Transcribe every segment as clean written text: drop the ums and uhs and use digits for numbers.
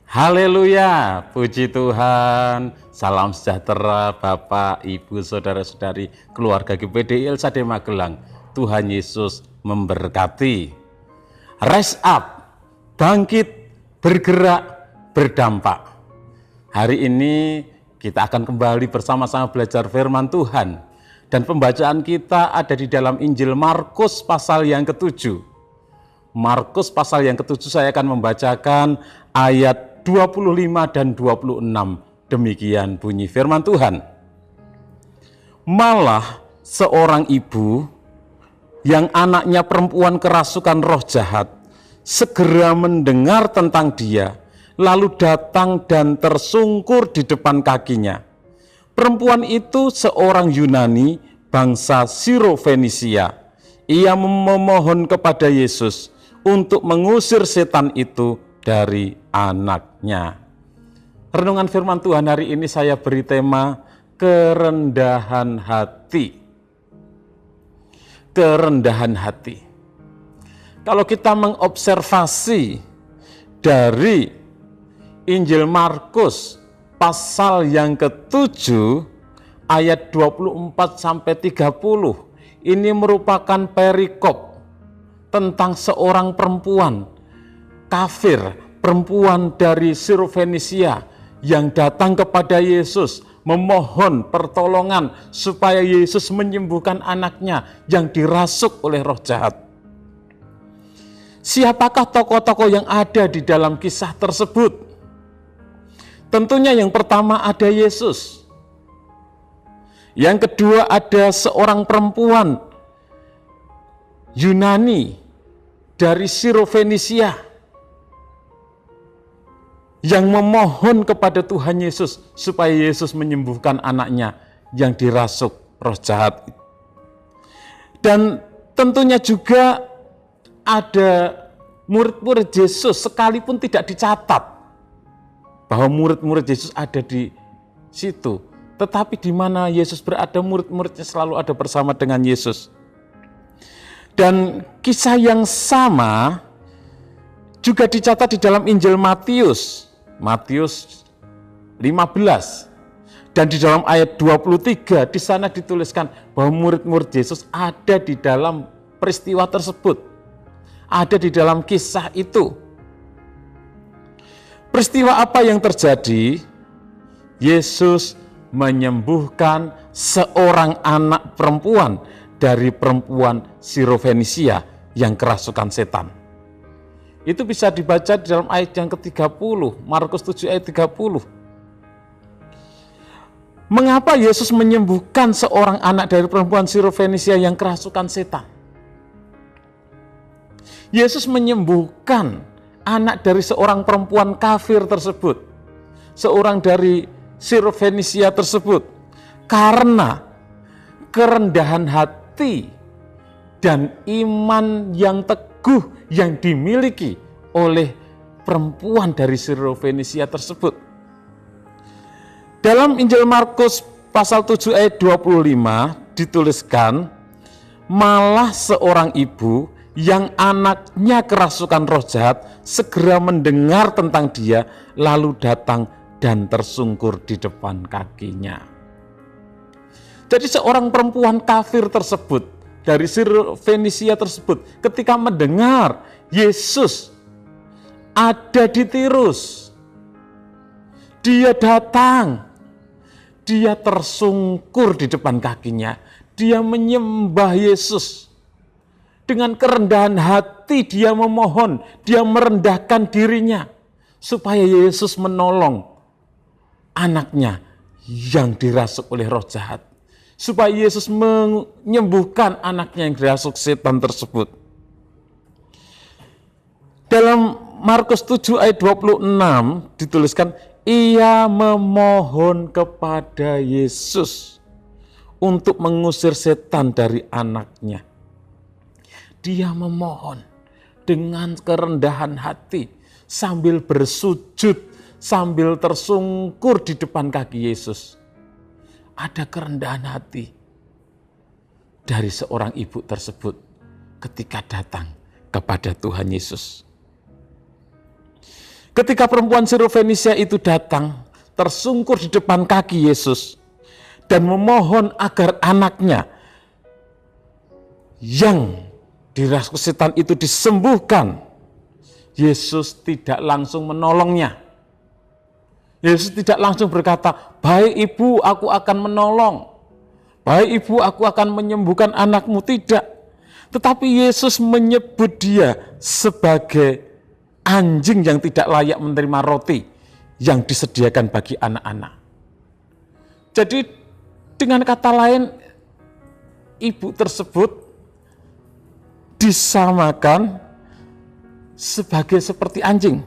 Haleluya, puji Tuhan. Salam sejahtera Bapak, Ibu, Saudara-saudari, keluarga GPDI Elsade Magelang. Tuhan Yesus memberkati. Rise up, bangkit, bergerak, berdampak. Hari ini kita akan kembali bersama-sama belajar firman Tuhan. Dan pembacaan kita ada di dalam Injil Markus pasal yang ke-7. Markus pasal yang ke-7 saya akan membacakan ayat 25 dan 26. Demikian bunyi firman Tuhan. Malah seorang ibu yang anaknya perempuan kerasukan roh jahat segera mendengar tentang dia, lalu datang dan tersungkur di depan kakinya. Perempuan itu seorang Yunani bangsa Siro-Fenisia. Ia memohon kepada Yesus untuk mengusir setan itu dari anaknya. Renungan firman Tuhan hari ini saya beri tema kerendahan hati. Kerendahan hati. Kalau kita mengobservasi dari Injil Markus pasal yang ke-7 ayat 24 sampai 30, ini merupakan perikop tentang seorang perempuan kafir, perempuan dari Siro-Fenisia yang datang kepada Yesus memohon pertolongan supaya Yesus menyembuhkan anaknya yang dirasuk oleh roh jahat. Siapakah tokoh-tokoh yang ada di dalam kisah tersebut? Tentunya yang pertama ada Yesus. Yang kedua ada seorang perempuan Yunani dari Siro-Fenisia yang memohon kepada Tuhan Yesus supaya Yesus menyembuhkan anaknya yang dirasuk roh jahat. Dan tentunya juga ada murid-murid Yesus, sekalipun tidak dicatat bahwa murid-murid Yesus ada di situ, tetapi di mana Yesus berada, murid-muridnya selalu ada bersama dengan Yesus. Dan kisah yang sama juga dicatat di dalam Injil Matius 15. Dan di dalam ayat 23 di sana dituliskan bahwa murid-murid Yesus ada di dalam peristiwa tersebut. Ada di dalam kisah itu. Peristiwa apa yang terjadi? Yesus menyembuhkan seorang anak perempuan dari perempuan Siro-Fenisia yang kerasukan setan. Itu bisa dibaca di dalam ayat yang ke-30, Markus 7 ayat 30. Mengapa Yesus menyembuhkan seorang anak dari perempuan Siro-Fenisia yang kerasukan setan? Yesus menyembuhkan anak dari seorang perempuan kafir tersebut, seorang dari Siro-Fenisia tersebut, karena kerendahan hati dan iman yang teguh yang dimiliki oleh perempuan dari Siro-Fenisia tersebut. Dalam Injil Markus pasal 7 ayat 25 dituliskan, malah seorang ibu yang anaknya kerasukan roh jahat segera mendengar tentang dia, lalu datang dan tersungkur di depan kakinya. Jadi seorang perempuan kafir tersebut, dari Siro-Fenisia tersebut, ketika mendengar Yesus ada di Tirus, dia datang, dia tersungkur di depan kakinya, dia menyembah Yesus. Dengan kerendahan hati dia memohon, dia merendahkan dirinya supaya Yesus menolong anaknya yang dirasuk oleh roh jahat. Supaya Yesus menyembuhkan anaknya yang dirasuk setan tersebut. Dalam Markus 7 ayat 26 dituliskan, ia memohon kepada Yesus untuk mengusir setan dari anaknya. Dia memohon dengan kerendahan hati, sambil bersujud, sambil tersungkur di depan kaki Yesus. Ada kerendahan hati dari seorang ibu tersebut ketika datang kepada Tuhan Yesus. Ketika perempuan Sirofenisia itu datang, tersungkur di depan kaki Yesus dan memohon agar anaknya yang dirasuki setan itu disembuhkan, Yesus tidak langsung menolongnya. Yesus tidak langsung berkata, "Baik ibu, aku akan menolong. Baik ibu, aku akan menyembuhkan anakmu." Tidak. Tetapi Yesus menyebut dia sebagai anjing yang tidak layak menerima roti yang disediakan bagi anak-anak. Jadi dengan kata lain, ibu tersebut disamakan seperti anjing.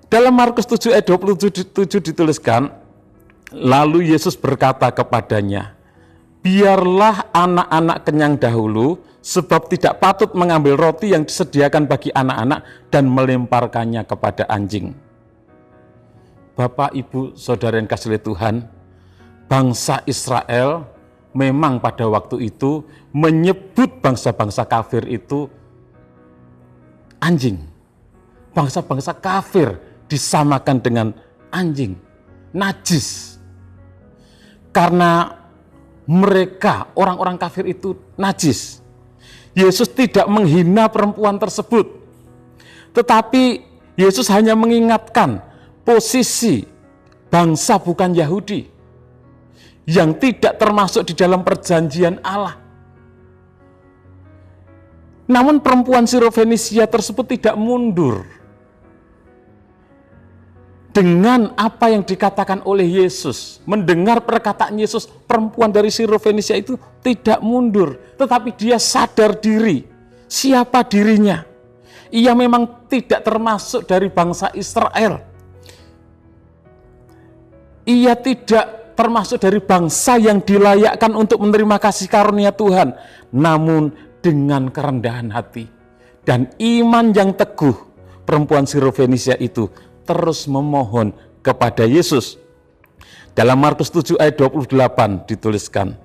Dalam Markus 7 ayat 27 dituliskan, lalu Yesus berkata kepadanya, "Biarlah anak-anak kenyang dahulu, sebab tidak patut mengambil roti yang disediakan bagi anak-anak dan melemparkannya kepada anjing." Bapak, Ibu, Saudara yang kasih oleh Tuhan, bangsa Israel memang pada waktu itu menyebut bangsa-bangsa kafir itu anjing. Bangsa-bangsa kafir disamakan dengan anjing, najis. Karena mereka, orang-orang kafir itu najis. Yesus tidak menghina perempuan tersebut, tetapi Yesus hanya mengingatkan posisi bangsa bukan Yahudi yang tidak termasuk di dalam perjanjian Allah. Namun perempuan Sirofenisia tersebut tidak mundur dengan apa yang dikatakan oleh Yesus. Mendengar perkataan Yesus, perempuan dari Sirofenisia itu tidak mundur, tetapi dia sadar diri. Siapa dirinya? Ia memang tidak termasuk dari bangsa Israel. Ia tidak termasuk dari bangsa yang dilayakkan untuk menerima kasih karunia Tuhan. Namun dengan kerendahan hati dan iman yang teguh, perempuan Sirofenisia itu terus memohon kepada Yesus. Dalam Markus 7 ayat 28 dituliskan,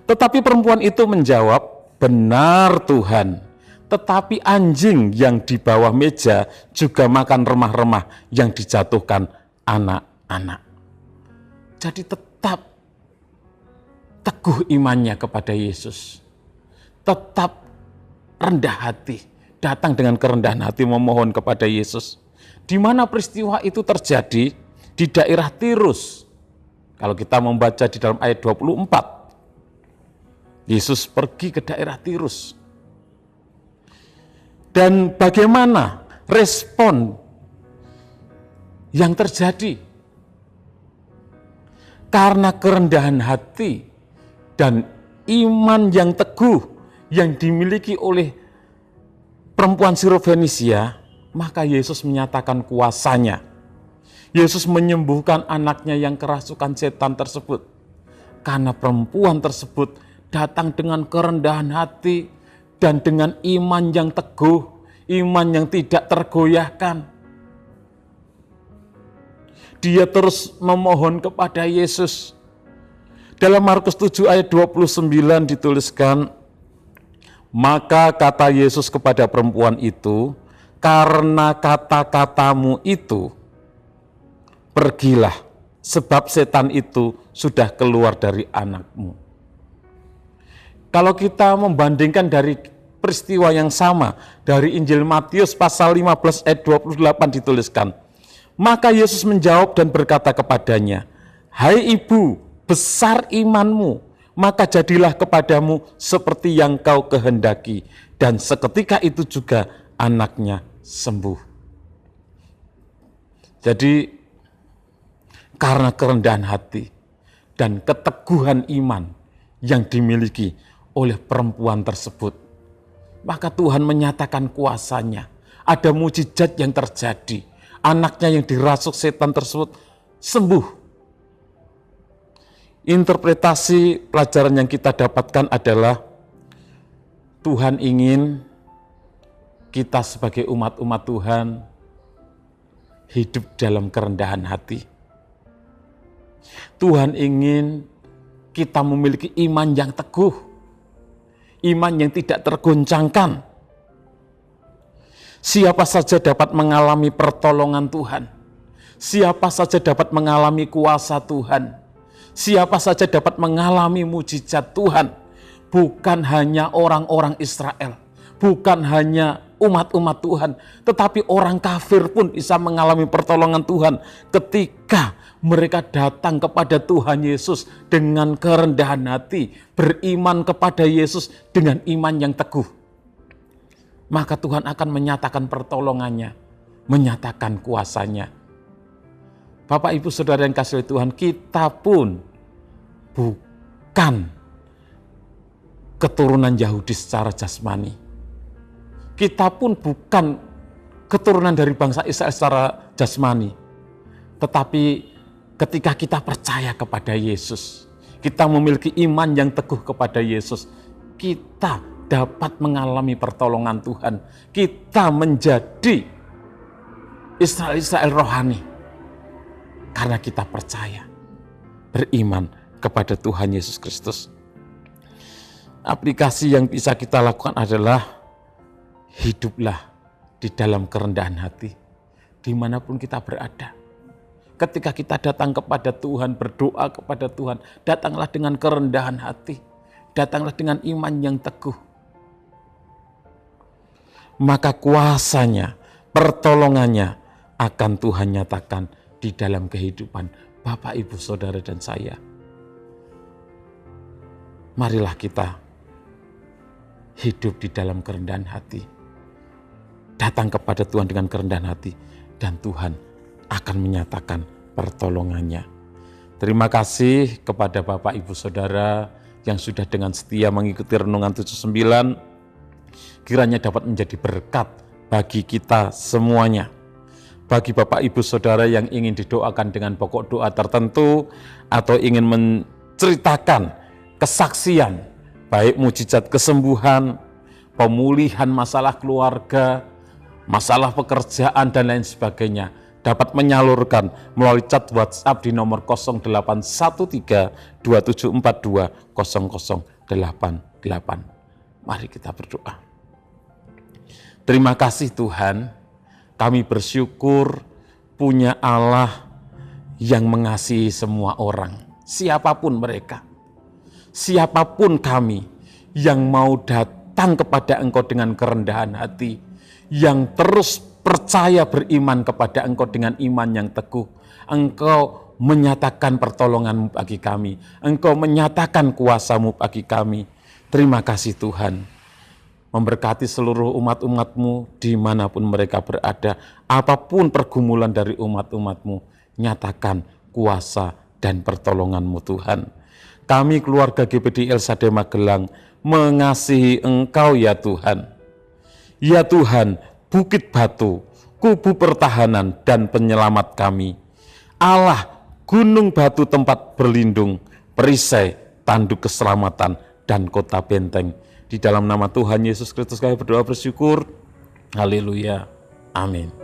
tetapi perempuan itu menjawab, "Benar Tuhan, tetapi anjing yang di bawah meja juga makan remah-remah yang dijatuhkan anak-anak." Jadi tetap teguh imannya kepada Yesus, tetap rendah hati, datang dengan kerendahan hati memohon kepada Yesus. Di mana peristiwa itu terjadi? Di daerah Tirus. Kalau kita membaca di dalam ayat 24, Yesus pergi ke daerah Tirus. Dan bagaimana respon yang terjadi? Karena kerendahan hati dan iman yang teguh yang dimiliki oleh perempuan Sirofenisia, maka Yesus menyatakan kuasanya. Yesus menyembuhkan anaknya yang kerasukan setan tersebut. Karena perempuan tersebut datang dengan kerendahan hati dan dengan iman yang teguh, iman yang tidak tergoyahkan. Dia terus memohon kepada Yesus. Dalam Markus 7 ayat 29 dituliskan, maka kata Yesus kepada perempuan itu, "Karena kata-katamu itu, pergilah, sebab setan itu sudah keluar dari anakmu." Kalau kita membandingkan dari peristiwa yang sama, dari Injil Matius pasal 15 ayat 28 dituliskan, maka Yesus menjawab dan berkata kepadanya, "Hai ibu, besar imanmu, maka jadilah kepadamu seperti yang kau kehendaki." Dan seketika itu juga anaknya sembuh. Jadi karena kerendahan hati dan keteguhan iman yang dimiliki oleh perempuan tersebut, maka Tuhan menyatakan kuasanya. Ada mujizat yang terjadi. Anaknya yang dirasuk setan tersebut sembuh. Interpretasi pelajaran yang kita dapatkan adalah Tuhan ingin kita sebagai umat-umat Tuhan hidup dalam kerendahan hati. Tuhan ingin kita memiliki iman yang teguh, iman yang tidak tergoncangkan. Siapa saja dapat mengalami pertolongan Tuhan. Siapa saja dapat mengalami kuasa Tuhan. Siapa saja dapat mengalami mujizat Tuhan. Bukan hanya orang-orang Israel, bukan hanya umat-umat Tuhan, tetapi orang kafir pun bisa mengalami pertolongan Tuhan ketika mereka datang kepada Tuhan Yesus dengan kerendahan hati, beriman kepada Yesus dengan iman yang teguh. Maka Tuhan akan menyatakan pertolongannya, menyatakan kuasanya. Bapak, Ibu, Saudara yang kasih Tuhan, kita pun bukan keturunan Yahudi secara jasmani. Kita pun bukan keturunan dari bangsa Israel secara jasmani. Tetapi ketika kita percaya kepada Yesus, kita memiliki iman yang teguh kepada Yesus, kita dapat mengalami pertolongan Tuhan. Kita menjadi Israel rohani karena kita percaya, beriman kepada Tuhan Yesus Kristus. Aplikasi yang bisa kita lakukan adalah hiduplah di dalam kerendahan hati dimanapun kita berada. Ketika kita datang kepada Tuhan, berdoa kepada Tuhan, datanglah dengan kerendahan hati, datanglah dengan iman yang teguh. Maka kuasanya, pertolongannya akan Tuhan nyatakan di dalam kehidupan Bapak, Ibu, Saudara, dan saya. Marilah kita hidup di dalam kerendahan hati. Datang kepada Tuhan dengan kerendahan hati, dan Tuhan akan menyatakan pertolongannya. Terima kasih kepada Bapak, Ibu, Saudara yang sudah dengan setia mengikuti Renungan 79. Kiranya dapat menjadi berkat bagi kita semuanya. Bagi Bapak, Ibu, Saudara yang ingin didoakan dengan pokok doa tertentu atau ingin menceritakan kesaksian, baik mujizat kesembuhan, pemulihan masalah keluarga, masalah pekerjaan, dan lain sebagainya, dapat menyalurkan melalui chat WhatsApp di nomor 0813 2742 0088. Mari kita berdoa. Terima kasih Tuhan, kami bersyukur punya Allah yang mengasihi semua orang, siapapun mereka. Siapapun kami yang mau datang kepada Engkau dengan kerendahan hati, yang terus percaya beriman kepada Engkau dengan iman yang teguh, Engkau menyatakan pertolongan-Mu bagi kami, Engkau menyatakan kuasa-Mu bagi kami. Terima kasih Tuhan. Memberkati seluruh umat-umat-Mu dimanapun mereka berada, apapun pergumulan dari umat-umat-Mu, nyatakan kuasa dan pertolongan-Mu Tuhan. Kami keluarga GPD El Shaddai Magelang mengasihi Engkau ya Tuhan. Ya Tuhan, bukit batu, kubu pertahanan dan penyelamat kami. Allah, gunung batu tempat berlindung, perisai, tanduk keselamatan, dan kota benteng. Di dalam nama Tuhan Yesus Kristus kami berdoa bersyukur. Haleluya. Amin.